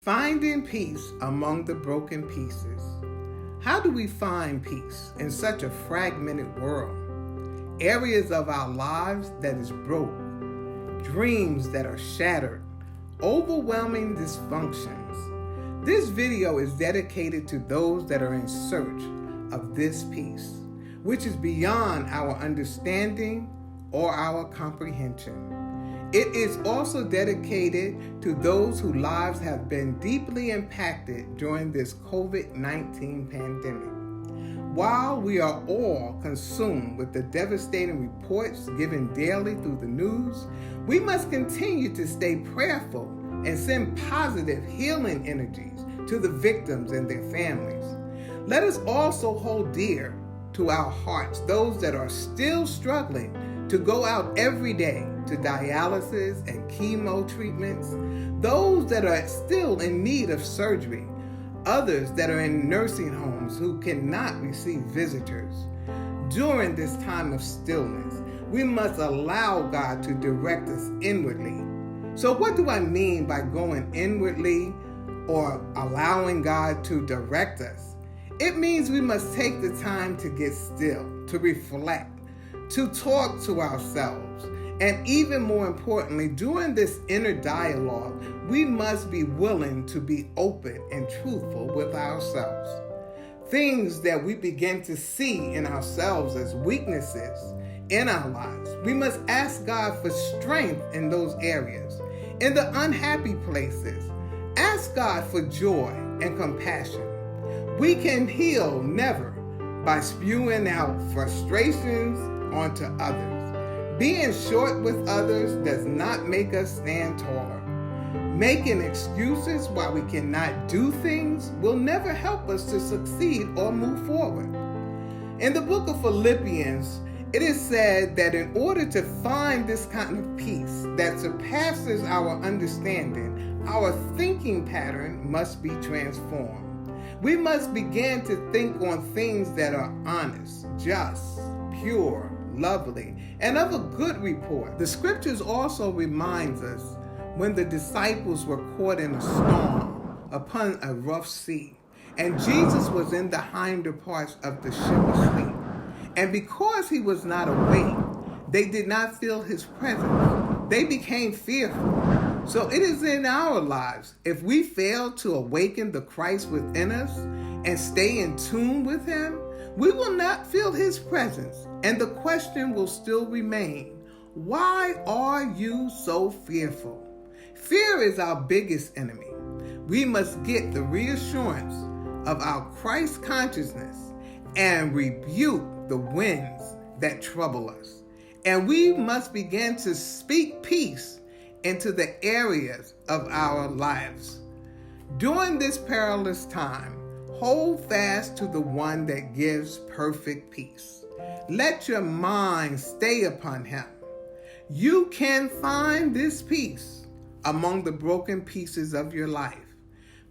Finding peace among the broken pieces. How do we find peace in such a fragmented world? Areas of our lives that is broke, dreams that are shattered, overwhelming dysfunctions. This video is dedicated to those that are in search of this peace, which is beyond our understanding or our comprehension. It is also dedicated to those whose lives have been deeply impacted during this COVID-19 pandemic. While we are all consumed with the devastating reports given daily through the news, we must continue to stay prayerful and send positive healing energies to the victims and their families. Let us also hold dear to our hearts those that are still struggling to go out every day to dialysis and chemo treatments, those that are still in need of surgery, others that are in nursing homes who cannot receive visitors. During this time of stillness, we must allow God to direct us inwardly. So what do I mean by going inwardly or allowing God to direct us? It means we must take the time to get still, to reflect, to talk to ourselves. And even more importantly, during this inner dialogue, we must be willing to be open and truthful with ourselves. Things that we begin to see in ourselves as weaknesses in our lives, we must ask God for strength in those areas. In the unhappy places, ask God for joy and compassion. We can heal never by spewing out frustrations onto others. Being short with others does not make us stand taller. Making excuses why we cannot do things will never help us to succeed or move forward. In the book of Philippians, it is said that in order to find this kind of peace that surpasses our understanding, our thinking pattern must be transformed. We must begin to think on things that are honest, just, pure, lovely, and of a good report. The scriptures also reminds us when the disciples were caught in a storm upon a rough sea, and Jesus was in the hinder parts of the ship asleep. And because he was not awake, they did not feel his presence. They became fearful. So it is in our lives, if we fail to awaken the Christ within us and stay in tune with him, we will not feel his presence, and the question will still remain, why are you so fearful? Fear is our biggest enemy. We must get the reassurance of our Christ consciousness and rebuke the winds that trouble us. And we must begin to speak peace into the areas of our lives. During this perilous time, hold fast to the one that gives perfect peace. Let your mind stay upon him. You can find this peace among the broken pieces of your life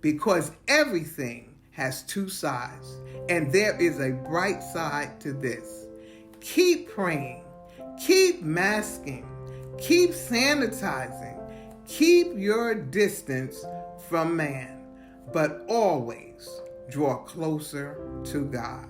because everything has two sides, and there is a bright side to this. Keep praying, keep masking, keep sanitizing, keep your distance from man, but always draw closer to God.